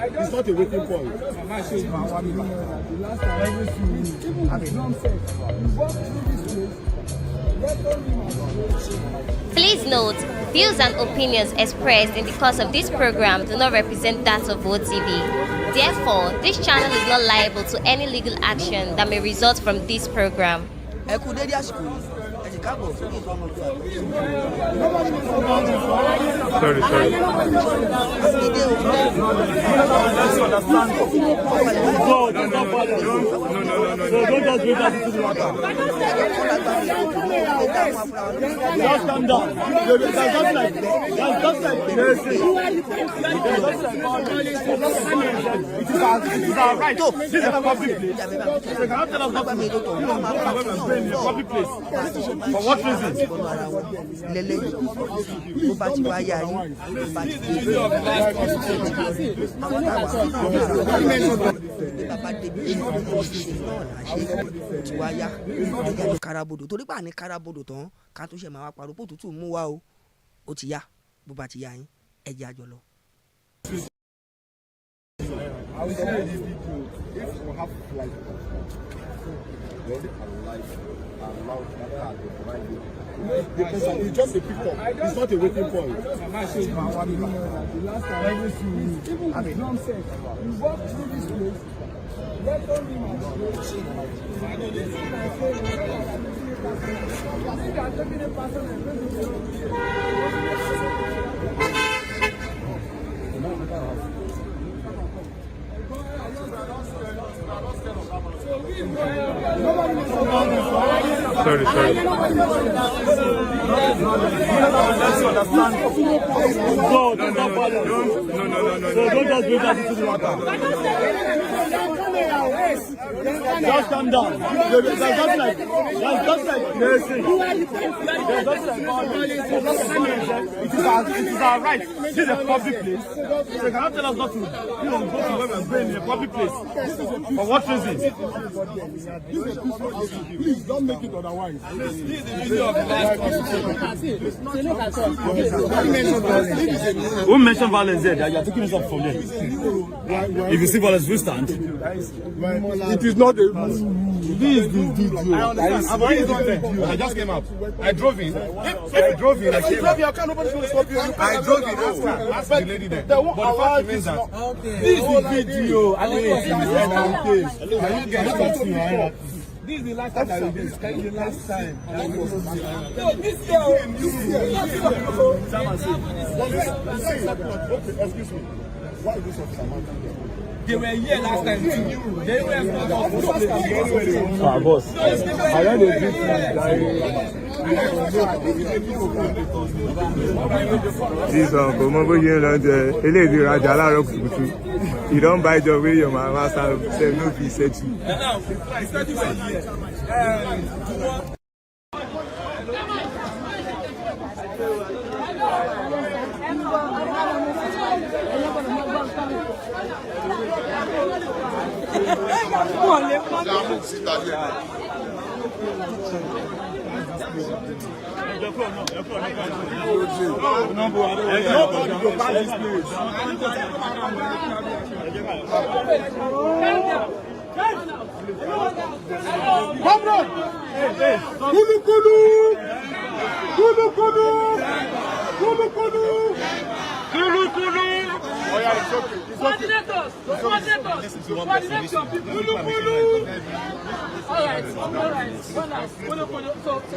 It's not a waiting point. Please note, views and opinions expressed in the course of this program do not represent that of OTV. Therefore, this channel is not liable to any legal action that may result from this program. Sorry. No, don't just wait until the water. Just calm down. Just like it is our right. This is a public place. So you cannot tell us not to go to a public place. For what reason? Karabodo torí pa ní karabodo tán ká tó ṣe máa wá parọ́ pò tútù mú wá o ó ti yá bó bá ti yá yín ẹ jẹ́ àjọ lọ. I will share this video if we have like the person is just a pickup. It's not a waiting point. The last time even drum set, you walk through this place. Let only Sorry. No. Don't just wait until the water. Just calm down. Just like it is our right. This is a public place. So you cannot tell us not to go to where we're going in a public place. For what reason? Please don't make it otherwise. Who mentioned violence there? You are taking this up from there. If you see violence, you stand. It is not a this is the video. I just came out. I drove in. I came out. I drove in. Ask the lady there. But the fact remains that this is the video. This is the last time that we did. This is the last time. Excuse me. Why is this officer man? They were here last time too. They were boss. I don't know this you don't buy the way your mama say no be set you. Oh yeah, it's okay. It's okay.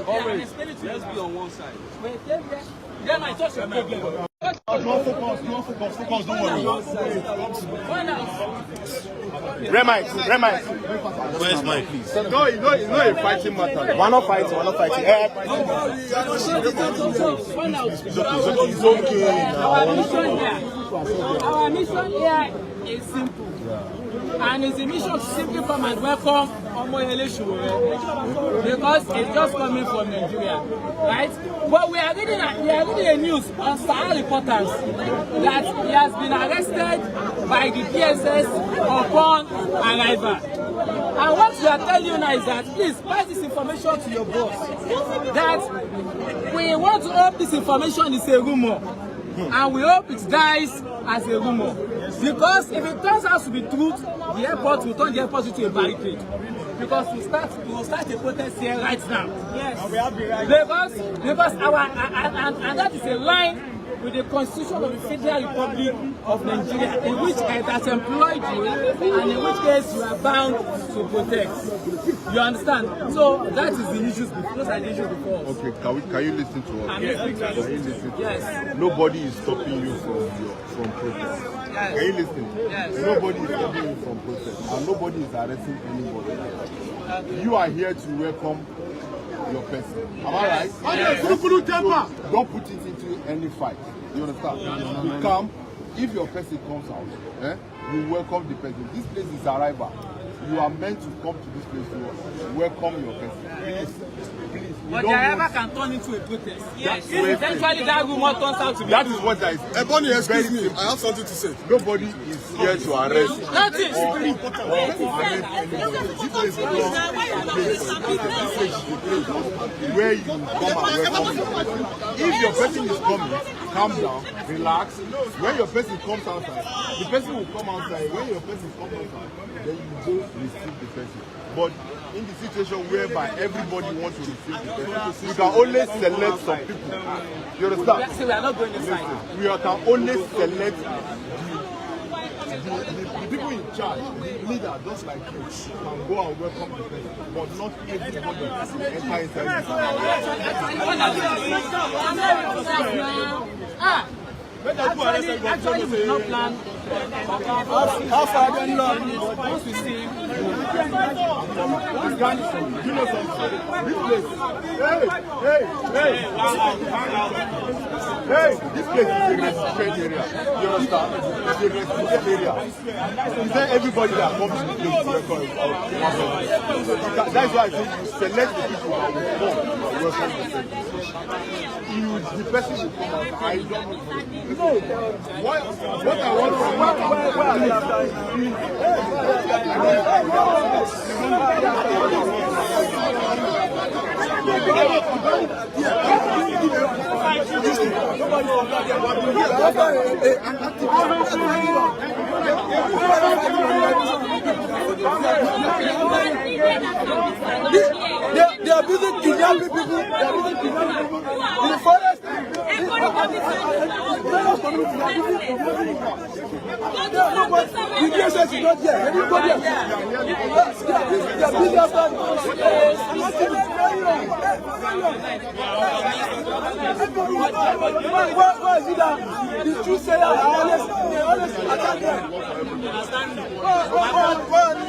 All right. So, let's be on one side. Wait, then I touch your problem. No focus, don't worry. Remite. Where's Mike, please? No, it's not a fighting matter. We're not fighting. It's okay. Our mission here is simple. And it's a mission to simply come and welcome Omoyele Sowore because it's just coming from Nigeria, right? But we are reading a news on Sahara reporters that he has been arrested by the DSS upon arrival. And what we are telling you now is that please pass this information to your boss. That we want to hope this information is a rumor. And we hope it dies as a rumor. Because if it turns out to be truth, the airport will turn the airport into a barricade. Because we will start a protest here right now. Yes. Because our and that is a line with the Constitution of the Federal Republic of Nigeria, in which it has employed you, and in which case you are bound to protect. You understand? So that is the issues. Those are the issues before us. Okay, can you listen to us? Yes. Can you listen to Yes. us? Nobody is stopping you from protest. Yes. Can you listen? Yes. Nobody is stopping you from protest, and nobody is arresting anybody. You are here to welcome your person. Am I right? Yes. So don't put it into any fight. You understand? You come. If your person comes out, you welcome the person. This place is arrival. You are meant to come to this place to welcome your person. Please. But the arrival can turn into a protest. Yes. If eventually that rumor turns out to be That is what that is. Ebony, excuse me, I have something to say. Nobody is here to arrest. nothing. Where you come and welcome. If your person is coming, calm down, relax. When your person comes outside, the person will come outside. When your person comes outside, then you go receive the person. But in the situation whereby everybody wants to receive the person, you can only select some people. You understand? So we are not going inside. We can only select the people in charge, the leader, just like you, can go and welcome the person, but not everybody enter inside. Actually, we no plan. How far have you gone? Once we see him, You know something? This place, this place is a restricted area. You understand? It's a restricted area. Is there everybody that comes to the place to record? That's why I think you select the people that will come and welcome the person. The person will come out. I don't know. No. What I want to They are busy kidnapping people. They are busy kidnapping people in the forest. The DSS is not there. Everybody else. They are busy after. Why is it that the true sayers are always attack them?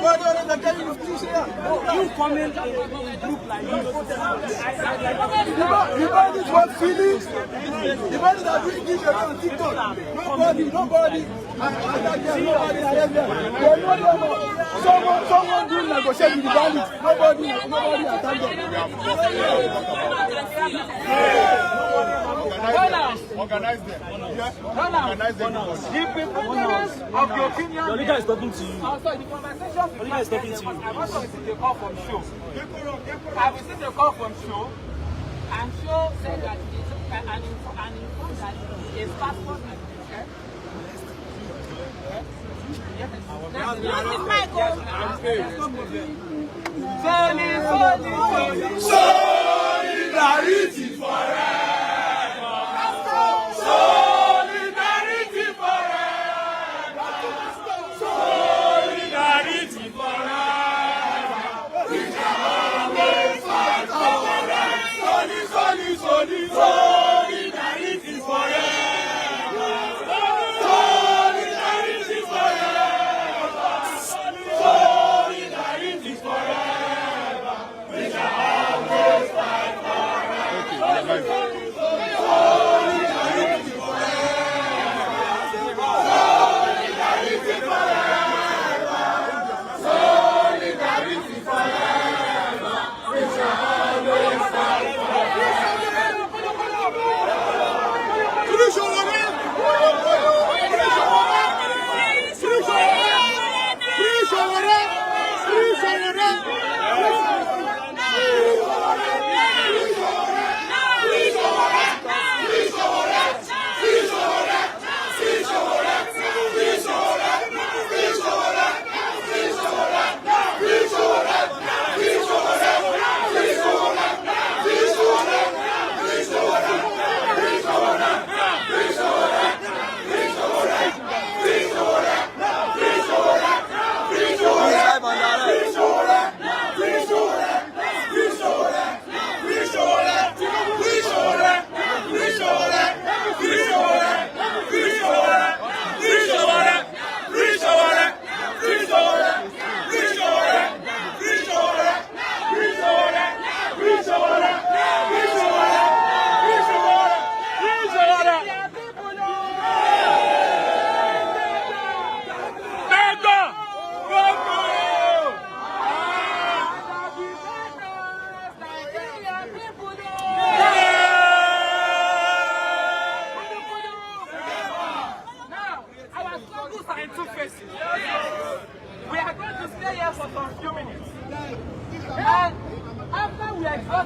Why do they tell you the true sayers? you come in a group like this. The body is what feelings. The body that doing this on TikTok. Nobody attack them. Nobody arrest them. Someone do negotiate with the bandits. Nobody attack them. organize them. Organize them. The preponderance of the opinion. Your leader is talking to you. Sorry, the conversation. Your leader is talking to you. I also received a call from Show. I received a call from Show, and Show said that and informed that his passport has been checked. Solidarity forever. Solidarity forever. Solidarity forever. We shall always fight our rights. Solidarity forever. Solidarity forever. Solidarity forever. We shall always fight for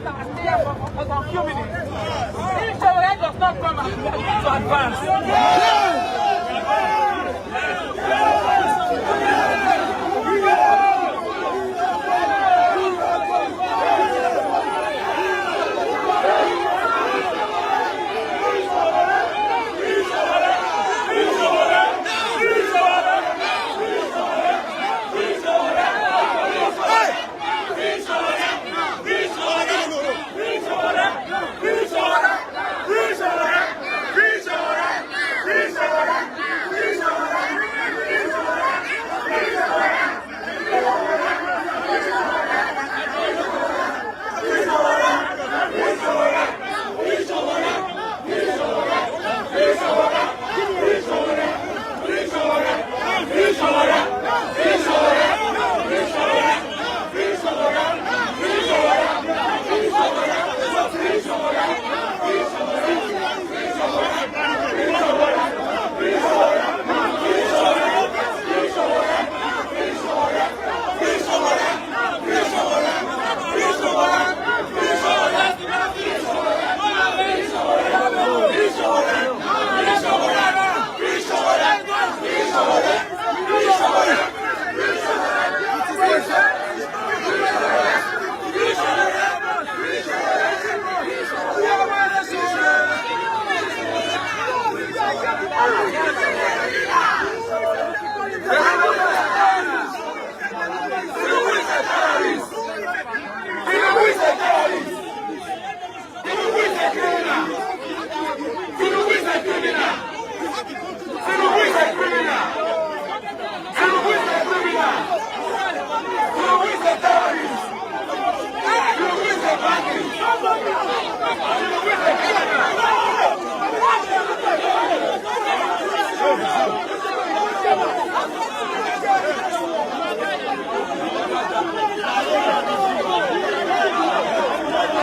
just stay here for some few minutes. If Sowore does not come and to advance.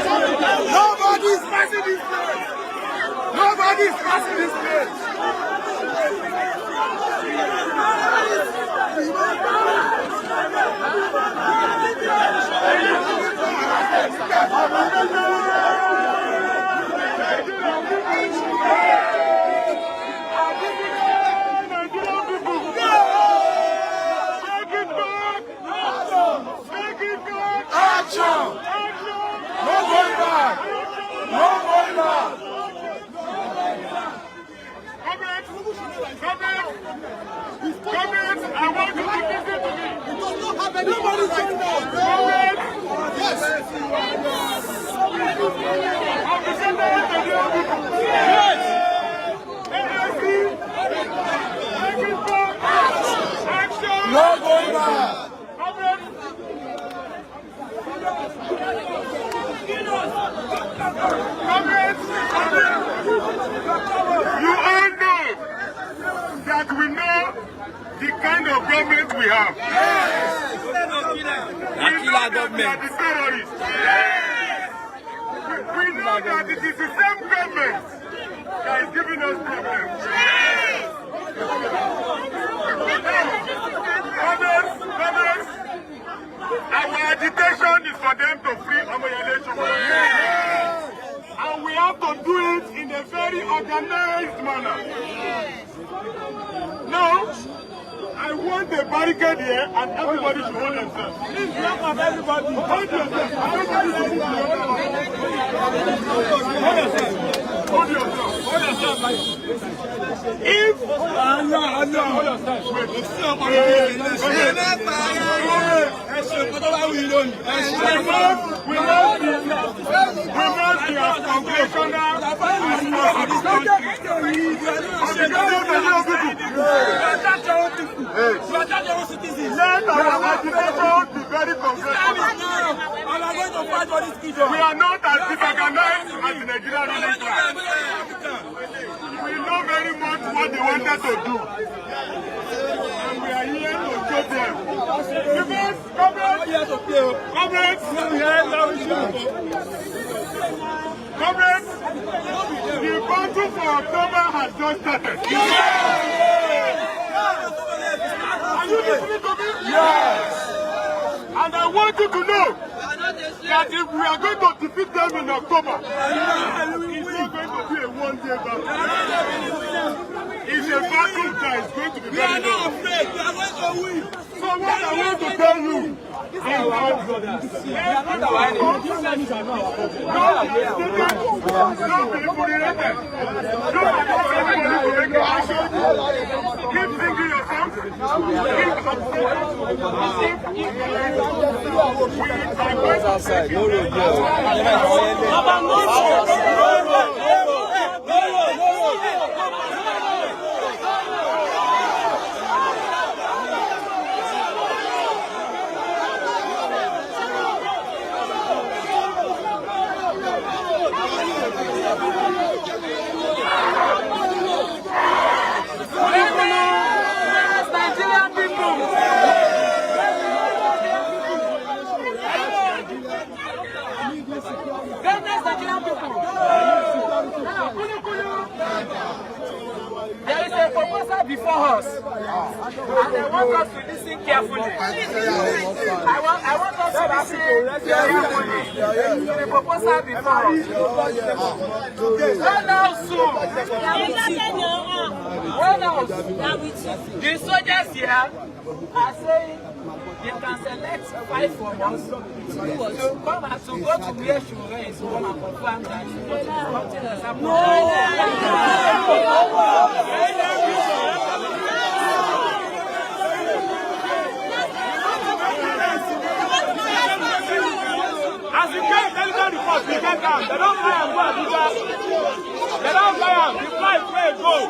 Nobody's passing this place. Nobody's passing this place. No going back. You all know that we know the kind of government we have. Yes. We know that we are the terrorists. Yes. We know that it is the same government that is giving us problems. Yes. Brothers, our agitation is for them to free Omoyele Sowore. Yes. And we have to do it in a very organized manner. Now, I want a barricade here and everybody should hold themselves. Please welcome everybody. Hold yourself. Everybody should hold yourself. Hold yourself. Hold yourself. If we are not as disorganized as the Nigerian ruling class. We know very much what they wanted to do. And we are here to show them. Comrades, the battle for October has just started. Are you listening to me? Yes. And I want you to know that if we are going to defeat them in October, it's not going to be a one-day battle. It's a battle that is going to be very long. We are not afraid. We are going to win. So what I want to tell you is that we are not our enemies. These enemies are not our problem. Keep thinking yourself. Outside, no road, There is a proposal before us, and I want us to listen carefully. I want us to listen carefully. There is a proposal before us. Run out soon. Run out. The soldiers here are saying they can select 5 from us to come and to go to where Sowore is to come and confirm that something has happened. As you get television reports, we get down. They don't fly and go Abuja. They don't fly and the flight where it goes.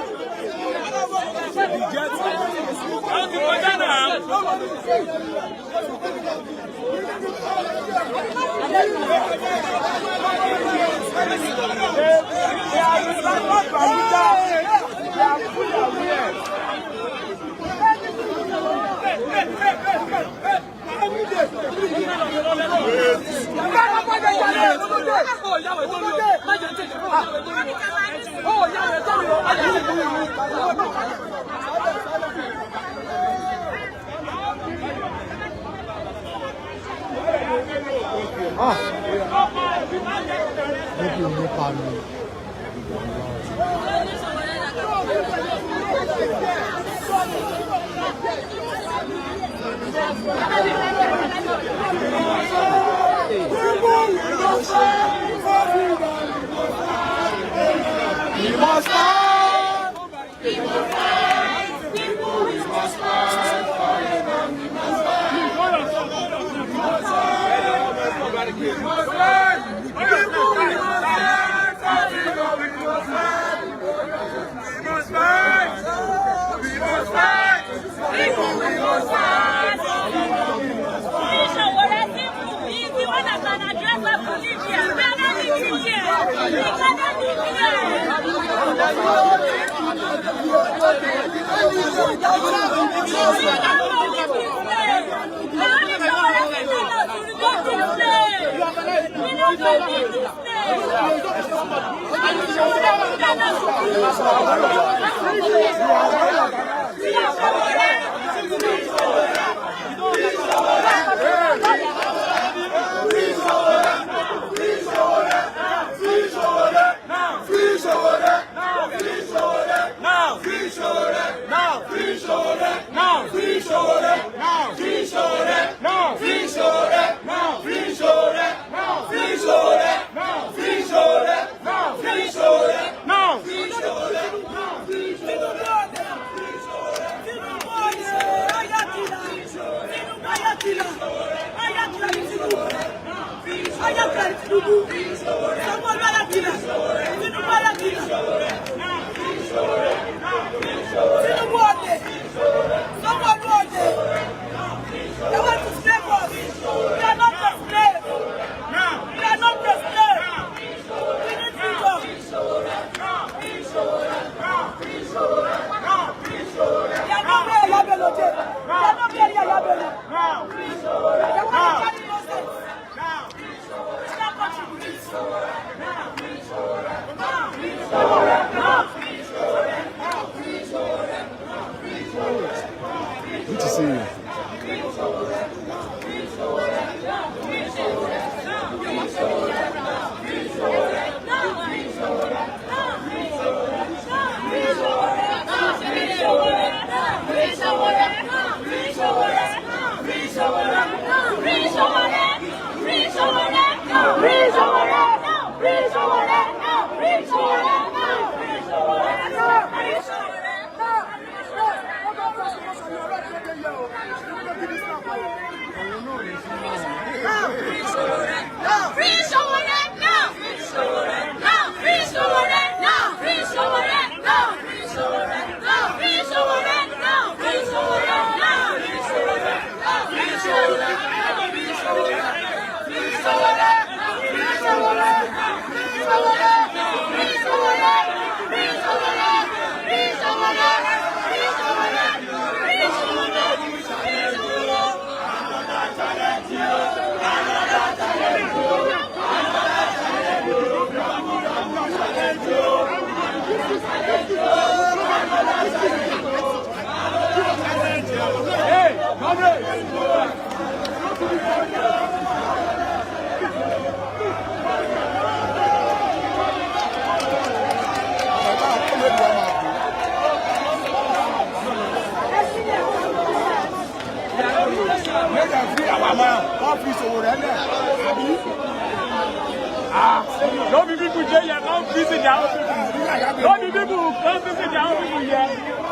Don't be people here, don't visit their own people. Don't be people who come visit their own people here.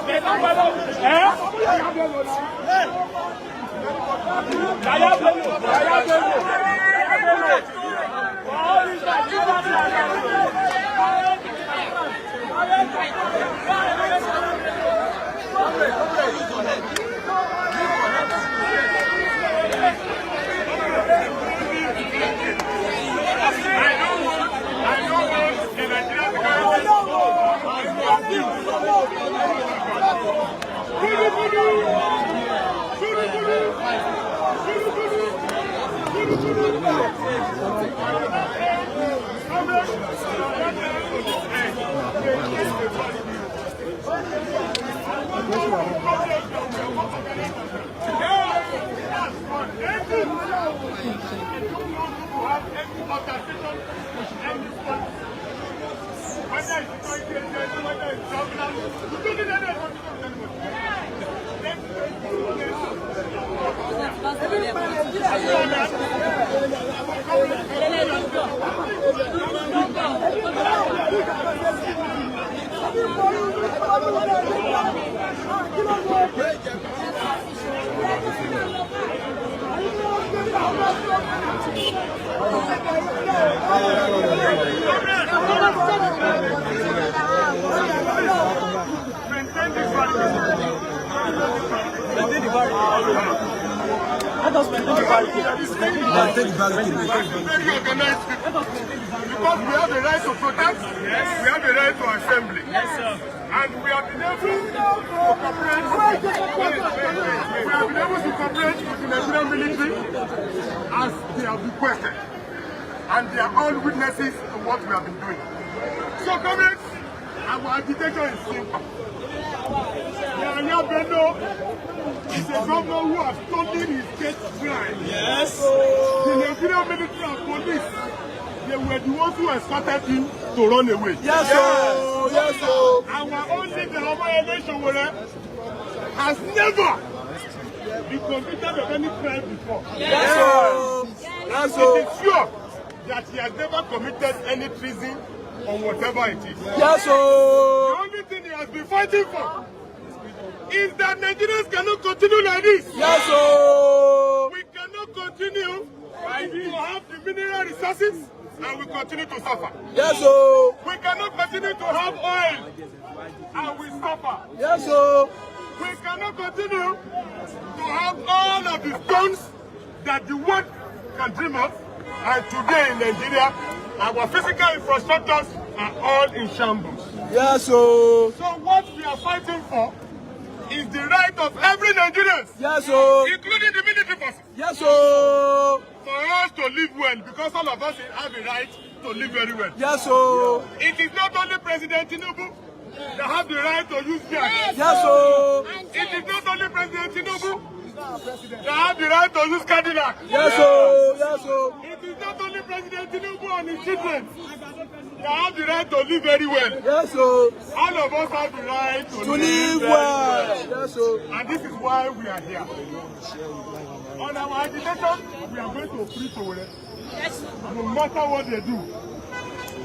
They don't follow. Let us maintain the barricade. Because we have the right to protest, yes. We have the right to assembly. Yes, sir. And we have been able to cooperate. We have been able to cooperate with the Nigerian military as they have requested. And they are all witnesses to what we have been doing. So, comrades, our agitation is simple. Yahya Bello is a governor who has stolen his state crime. Yes. The Nigerian military and police, they were the ones who escorted him to run away. Yes, sir. Yes, sir. Our own leader, Omoyele Sowore, has never been convicted of any crime before. Yes, sir. Yes, sir. It is sure that he has never committed any treason or whatever it is. Yes, sir. The only thing he has been fighting for is that Nigerians cannot continue like this. Yes, sir. We cannot continue to have the mineral resources and we continue to suffer. Yes, sir. We cannot continue to have oil and we suffer. Yes, sir. We cannot continue to have all of the stones that the world can dream of. And today in Nigeria, our physical infrastructures are all in shambles. Yes, sir. So what we are fighting for is the right of every Nigerian, Yes, sir. including the military forces, Yes, sir. for us to live well, because all of us have a right to live very well. Yes, sir. It is not only President Tinubu that have the right to use gas. Yes, sir. It is not only President Tinubu that have the right to use Cadillac. Yes, sir. Yes, sir. It is not only President Tinubu and his children that have the right to live very well. Yes, sir. All of us have the right to Live very well. Yes, sir. And this is why we are here. On our agitation, we are going to free Sowore. No matter what they do.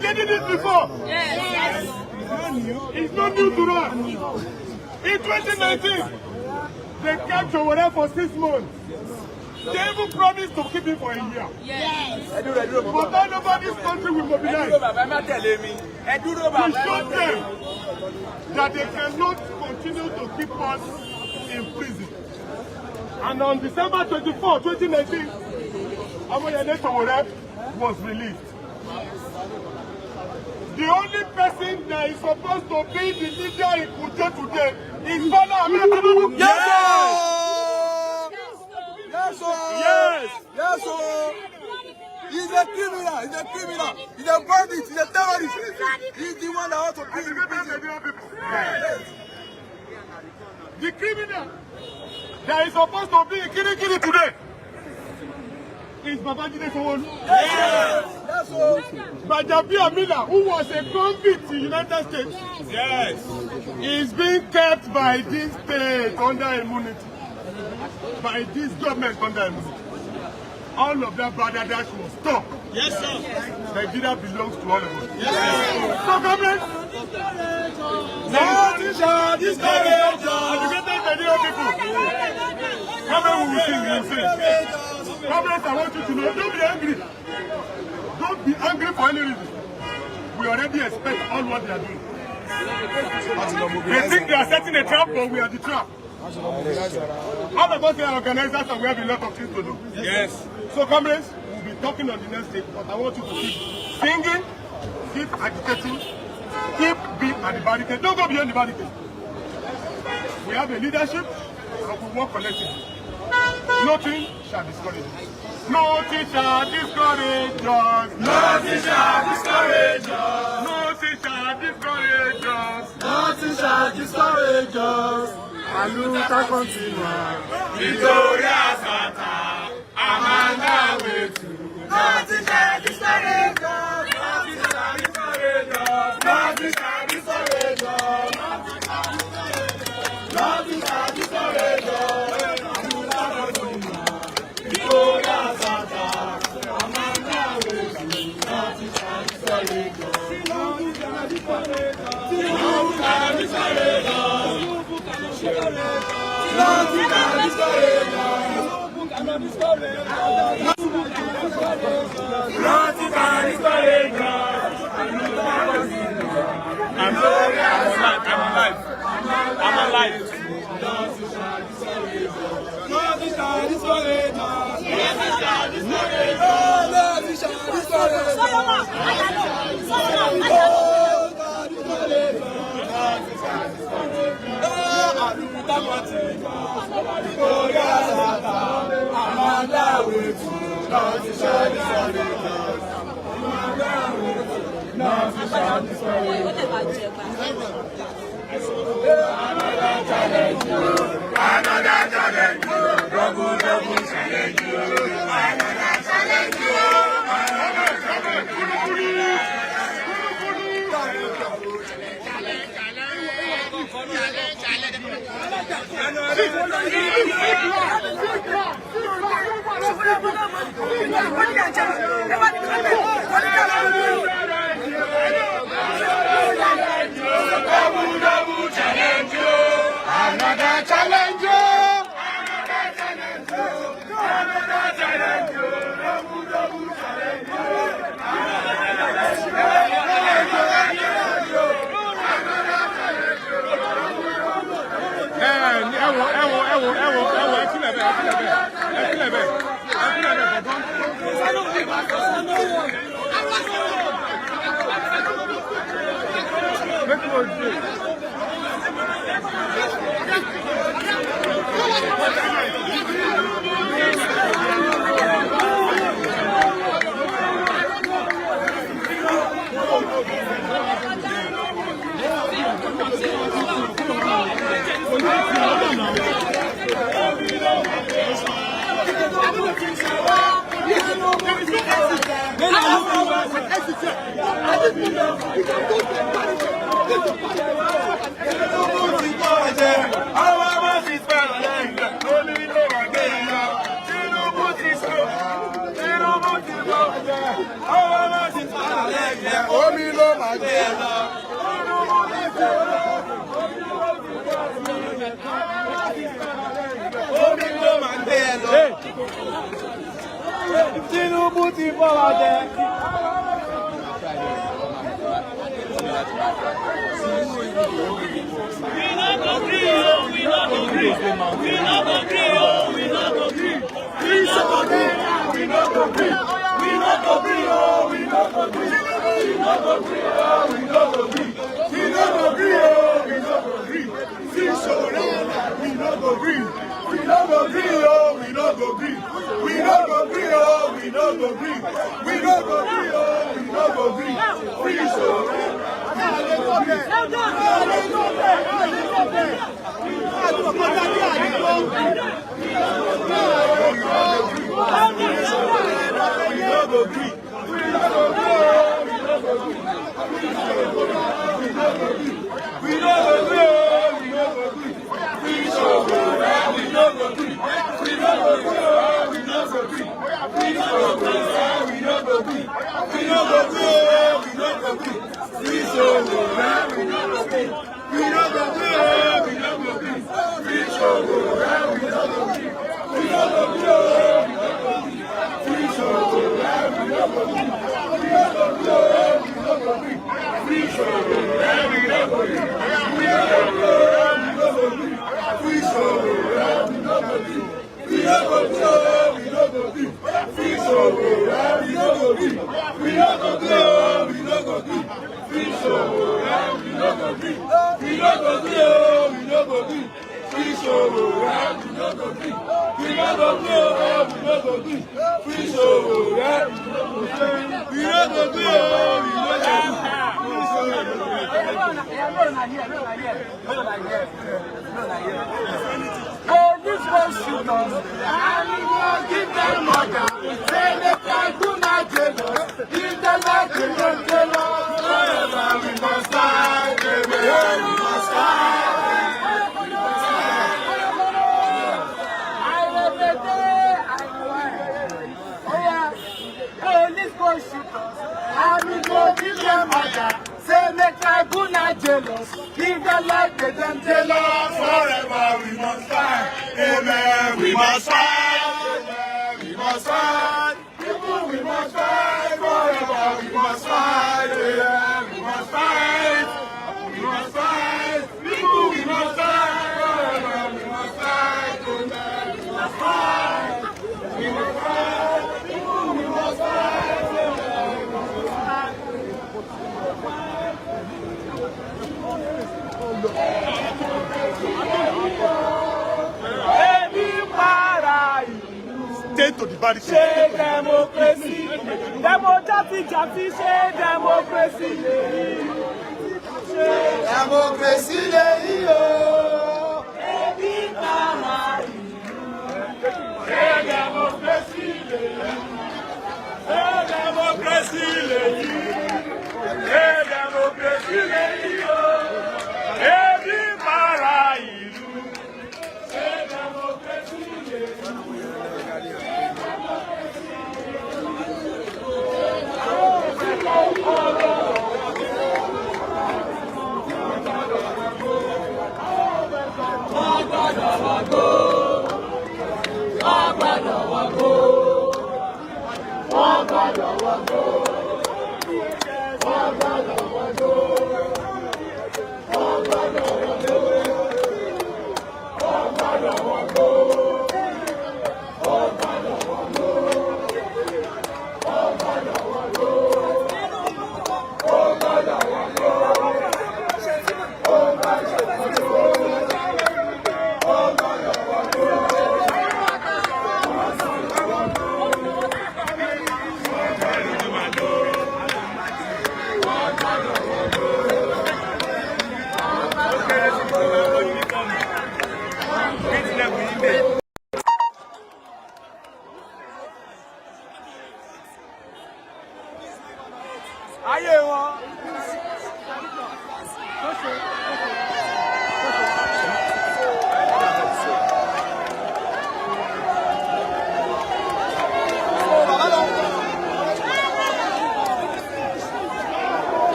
They did it before. Yes. It's not new to us. In 2019, They kept Sowore for 6 months. They even promised to keep him for a year. Yes. But all over this country will mobilize. We showed them that they cannot continue to keep us in prison. And on December 24, 2019, Omoyele Sowore was released. The only person that is supposed to be the leader in Kujo today is Bola Ahmed Tinubu. Yes, yes, yes, he's a criminal, he's a criminal, he's a bandit, he's a terrorist. He's the one that ought to be in prison. The criminal that is supposed to be in Kirikiri today is Babajide Sanwo-Olu. Yes, yes, Bajabia Miller, who was a convict in the United States, yes, is being kept by this state under immunity, by this government under immunity. All of that brotherhood will stop. Yes, sir. Nigeria belongs to all of us. Yes, sir. So, government, educated Nigerian people. Government will sing, we will sing. Government, I want you to know, don't be angry. Don't be angry for any reason. We already expect all what they are doing. They think they are setting a trap, but we are the trap. All of us are organizers and we have a lot of things to do. Yes. So, comrades, we'll be talking on the next day, but I want you to keep singing, keep agitating, keep being at the barricade. Don't go beyond the barricade. We have a leadership and we work collectively. Nothing shall discourage us. Nothing shall discourage us. Nothing shall discourage us. Nothing shall discourage us. Nothing shall discourage us. Aluta continua. Victoria Santa. Amanda Wetu. Nothing shall discourage us. Nothing shall discourage us. Nothing shall discourage us. Nothing shall discourage us. Aluta continua. Victoria Santa. Amanda Wetu. Nothing shall discourage us. Nothing shall discourage us. Nothing shall discourage us. Nothing can discourage us. Nothing can discourage us. I'm sorry, I'm alive. I'm alive. Nothing can discourage us. Nothing can discourage us. Nothing can discourage us. Nothing can ti bọ́ wa jẹ. We not go gree, oh, we not go gree. We not go gree, oh, we not go gree. We not go gree, we not go gree. We not go gree, oh, we not go gree. We not go gree, oh, we not go gree. We not go gree, oh, we not go gree. We not go gree. We not go gree, oh, we not go gree. We not go gree, oh, we not go gree. We not go gree, oh, we not go gree. Free surrender. Police will shoot us, and we will give them murder. Say they can do not jail us. If they like to don't jail us, forever we must fight. We must fight. Police go shoot us, and we go give them murder. Say make I go not jealous. If they like they don't jail us. Forever we must fight. Amen. We must fight. Amen. We must fight. People we must fight. Forever we must fight. Amen. We must fight. We must fight. People we must fight. Forever we must fight. Amen. We must fight. We must fight. People we must fight. Forever we must fight. Stay to the body. Say democracy, democracy, say democracy. Democracy,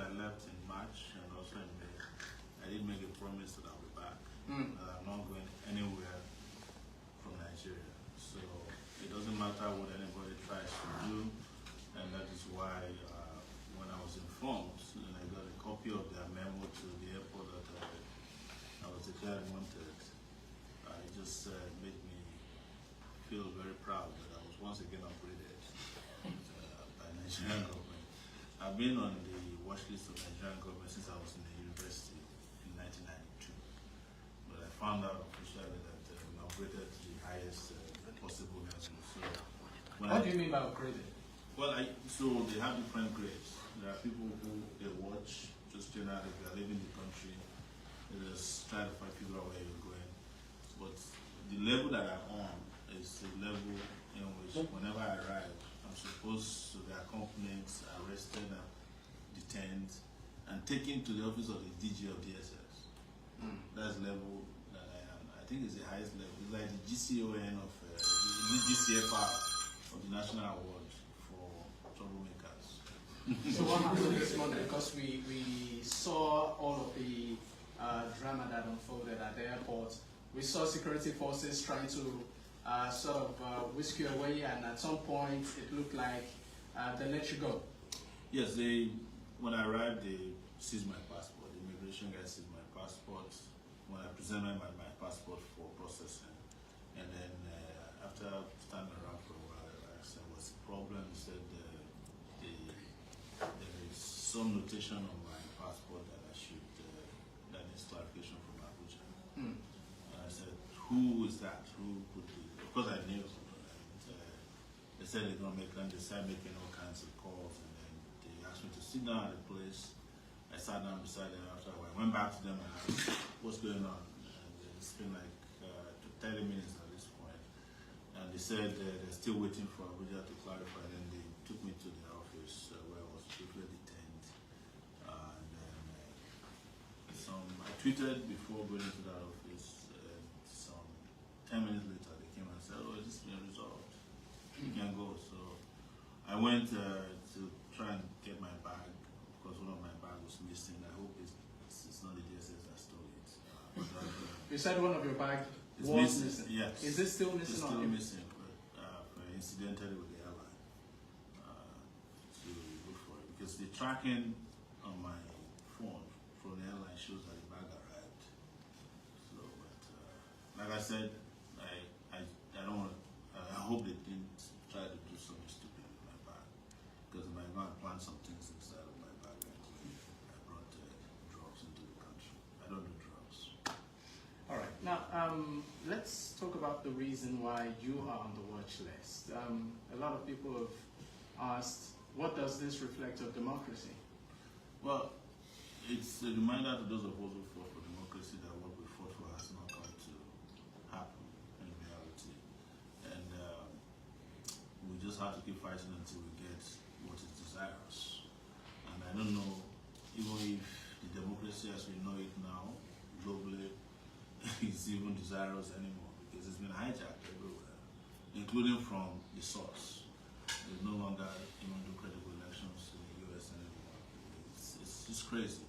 I left in March and also in May, I did make a promise that I'll be back. That I'm not going anywhere from Nigeria. So it doesn't matter what anybody tries to do, and that is why when I was informed and I got a copy of their memo to the airport that I was declared wanted, it just made me feel very proud that I was once again upgraded by Nigerian government. I've been on the watch list of Nigerian government since I was in the university in 1992. But I found out officially that we upgraded to the highest possible level. So what do you mean by upgraded? Well, so they have different grades. There are people who they watch just generally, they are leaving the country, they just try to figure out where you're going. But the level that I'm on is the level in which whenever I arrive, I'm supposed to be accompanied, arrested, and detained, and taken to the office of the DG of DSS. That's the level that I am. I think it's the highest level. It's like the GCON of the GCFR of the National Award for Troublemakers. So what happened this morning? Because we saw all of the drama that unfolded at the airport. We saw security forces trying to sort of whisk you away, and at some point it looked like they let you go. Yes, when I arrived, they seized my passport. The immigration guy seized my passport when I presented my passport for processing. And then after standing around for a while, I said, what's the problem? He said there is some notation on my passport that I should, that needs clarification from Abuja. And I said, who is that? Who put it? Of course I knew. And they said they're going to make them, they started making all kinds of calls, and then they asked me to sit down at a place. I sat down beside them after a while. I went back to them and asked, what's going on? And it's been like 30 minutes at this point. And they said they're still waiting for Abuja to clarify. And then they took me to their office where I was briefly detained. And then I tweeted before going into that office. Some 10 minutes later, they came and said, oh, this has been resolved. You can go. So I went to try and get my bag, because one of my bags was missing. I hope it's not the DSS that stole it. You said one of your bags was missing. Yes. Is it still missing? It's still missing, but incidentally with the airline to look for it, because the tracking on my phone from the airline shows that the bag arrived. So, but like I said, I don't want. I hope they didn't try to do something stupid with my bag, because my man planned some things inside of my bag. I brought drugs into the country. I don't do drugs. All right. Now, let's talk about the reason why you are on the watch list. A lot of people have asked, what does this reflect of democracy? Well, it's a reminder to those of us who fought for democracy that what we fought for has not come to happen in reality. And we just have to keep fighting until we get what is desirous. And I don't know, even if the democracy as we know it now, globally, is even desirous anymore, because it's been hijacked everywhere, including from the source. There's no longer even do credible elections in the US anymore. It's just crazy.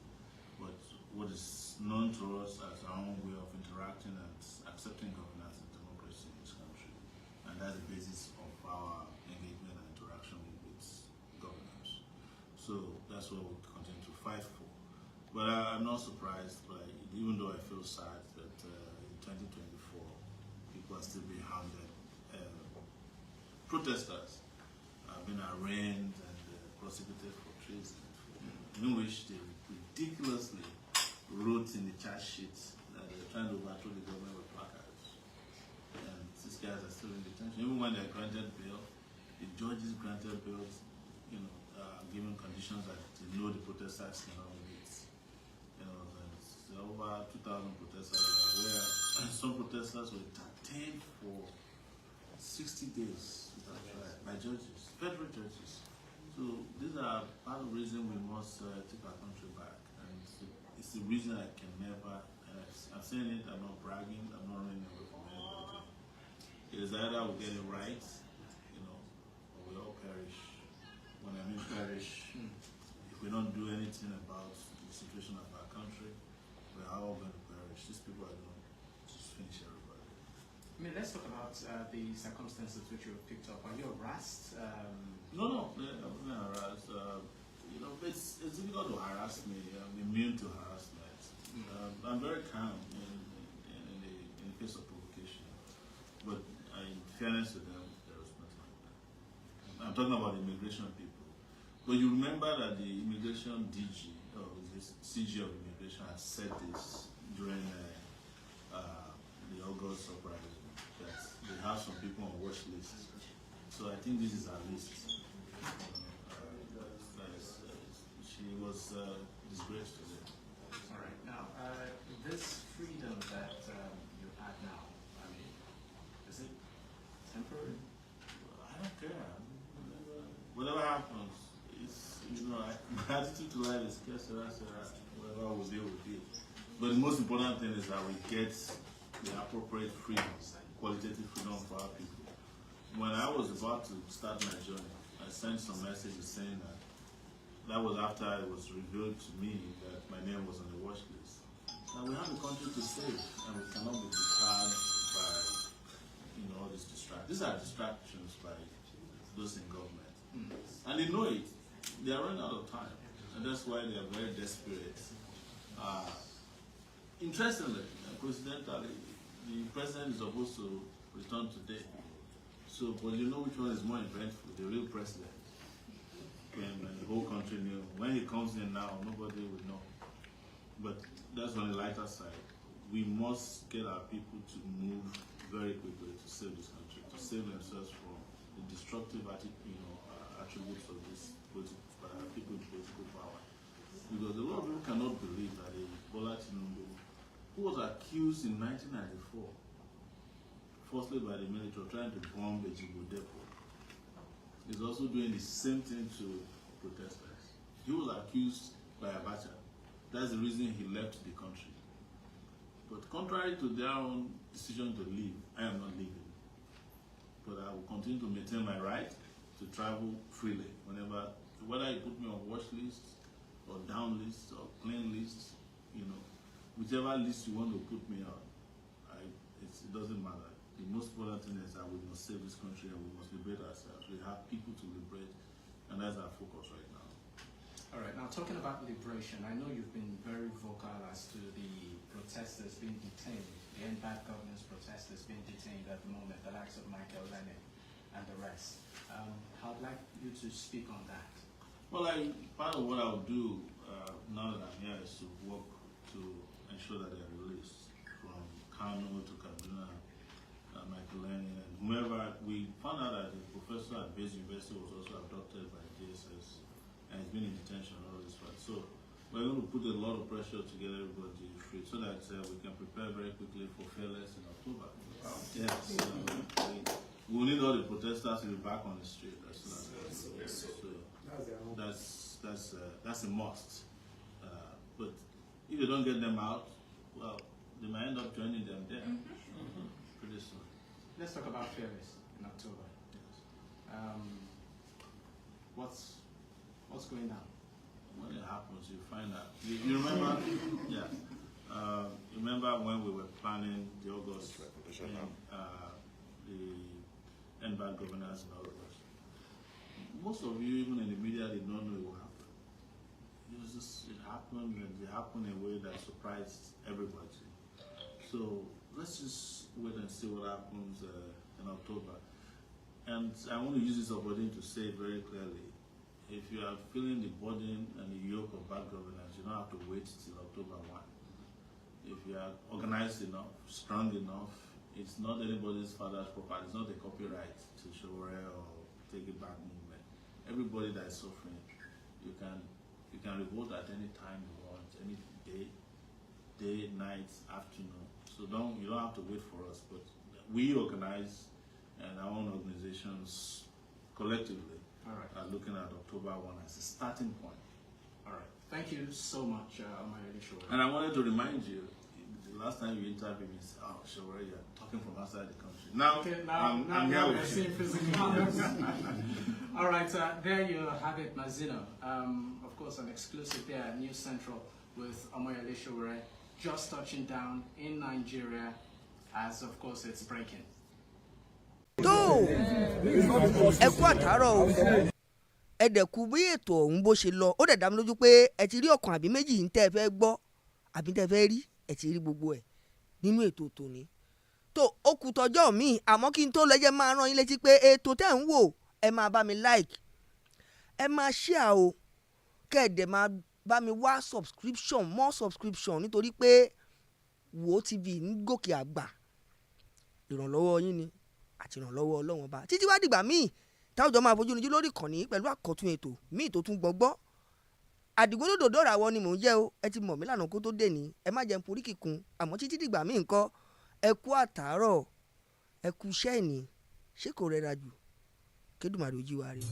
But what is known to us as our own way of interacting and accepting governance and democracy in this country. And that's the basis of our engagement and interaction with governance. So that's what we'll continue to fight for. But I'm not surprised, even though I feel sad that in 2024, people are still being hounded. Protesters have been arraigned and prosecuted for treason, in which they ridiculously wrote in the charge sheets that they're trying to overthrow the government with placards. And these guys are still in detention. Even when they're granted bail, the judges granted bail, given conditions that they know the protesters cannot meet. There are over 2,000 protesters where some protesters were detained for 60 days by judges, federal judges. So these are part of the reason we must take our country back. And it's the reason I can never, I'm saying it, I'm not bragging, I'm not running away from anybody. It is either we get it right, or we all perish. When I mean perish, if we don't do anything about the situation of our country, we're all going to perish. These people are going to just finish everybody. I mean, let's talk about the circumstances which you picked up. Are you harassed? No, I wasn't harassed. You know, it's difficult to harass me. I'm immune to harassment. I'm very calm in the face of provocation. But in fairness to them, there was nothing like that. I'm talking about immigration people. But you remember that the immigration DG, or the CG of immigration, had said this during the August uprising, that they have some people on watch lists. So I think this is our list. She was disgraced today. All right. Now, this freedom that you have now, I mean, is it temporary? I don't care. Whatever happens, it's, you know, my attitude to life is whatever we deal with it. But the most important thing is that we get the appropriate freedom, qualitative freedom for our people. When I was about to start my journey, I sent some messages saying that was after it was revealed to me that my name was on the watch list. Now we have a country to save, and we cannot be deterred by, you know, all these distractions. These are distractions by those in government, and they know it. They are running out of time, and that's why they are very desperate. Interestingly, coincidentally, the president is supposed to return today. So, but you know which one is more eventful? The real president. And the whole country knew. When he comes in now, nobody would know. But that's on the lighter side. We must get our people to move very quickly to save this country, to save themselves from the destructive attributes of this people in political power. Because a lot of people cannot believe that Bola Tinubu, who was accused in 1994, forcibly by the military, of trying to bomb a Jibo depot, is also doing the same thing to protesters. He was accused by Abacha. That's the reason he left the country. But contrary to their own decision to leave, I am not leaving. But I will continue to maintain my right to travel freely whenever, whether you put me on watch lists or down lists or plain lists, you know, whichever list you want to put me on, it doesn't matter. The most important thing is that we must save this country and we must liberate ourselves. We have people to liberate, and that's our focus right now. All right, now talking about liberation, I know you've been very vocal as to the protesters being detained, the end-bad governance protesters being detained at the moment, the likes of Michael Lennon and the rest. I'd like you to speak on that. Well, part of what I'll do now that I'm here is to work to ensure that they're released, from Kano to Kaduna, Michael Lennon, and whomever. We found out that the professor at Base University was also abducted by DSS and has been in detention all this while. So we're going to put a lot of pressure to get everybody free so that we can prepare very quickly for Fearless in October. Wow. Yes, we need all the protesters to be back on the street as soon as possible. So that's a must. But if you don't get them out, well, they might end up joining them there pretty soon. Let's talk about Fearless in October. Yes. What's going on? When it happens, you find out. You remember? Yeah. You remember when we were planning the August, the end-bad governance in August? Most of you, even in the media, did not know it would happen. It happened, and it happened in a way that surprised everybody. So let's just wait and see what happens in October. And I want to use this opportunity to say very clearly, if you are feeling the burden and the yoke of bad governance, you don't have to wait till October 1. If you are organized enough, strong enough, it's not anybody's father's property. It's not a copyright to Sowore or Take It Back movement. Everybody that is suffering, you can revolt at any time you want, any day, night, afternoon. So you don't have to wait for us. But we organize, and our own organizations collectively are looking at October 1 as a starting point. All right. Thank you so much, Omoyele Sowore. And I wanted to remind you, the last time you interviewed me, you said, "Oh, Sowore, you're talking from outside the country." Now, I'm here with you. All right, there you have it, Mazino. Of of course, an exclusive there at News Central with Omoyele Sowore just touching down in Nigeria as, of course, it's breaking. tó ẹ kú àtàárọ̀ o ẹ dẹ̀kú bí ètò ọ̀hún bó ṣe lọ ó dẹ̀ dá mi lójú pé ẹ ti rí ọ̀kan àbí méjì ń tẹ́ ẹ fẹ́ gbọ́ àbí tẹ́ ẹ fẹ́ rí ẹ ti rí gbogbo ẹ̀ nínú ètò tòní tó ó kù tọjọ́ mi àmọ́ kí n tó lẹ́jẹ́ máa rán yín létí pé ètò tẹ́ ń wò ẹ máa bá mi like ẹ máa share o kẹ́ẹ̀dẹ̀ máa bá mi wá more subscription nítorí pé Wo TV ń gòkè àgbà ìrànlọ́wọ́ yín ni àti ìrànlọ́wọ́ Ọlọ́run Ọba títí wá dìgbà míì táwùjọ máa fojú níjú lórí ìkànnì pẹ̀lú àkọ́tún ètò míì tó tún gbọ́ngbọ́ àdìgbòdòdò dọ́ràwọ́ ni mò ń jẹ́ o ẹ ti mọ̀ mí lànà kó tó dé ní ẹ má jẹun porí kíkun àmọ́ títí dìgbà míì ńkọ́ ẹ kú àtàárọ̀ ẹ kú iṣẹ́ ìní ṣé kò rẹra jù kédùmarè ó jí wa rí.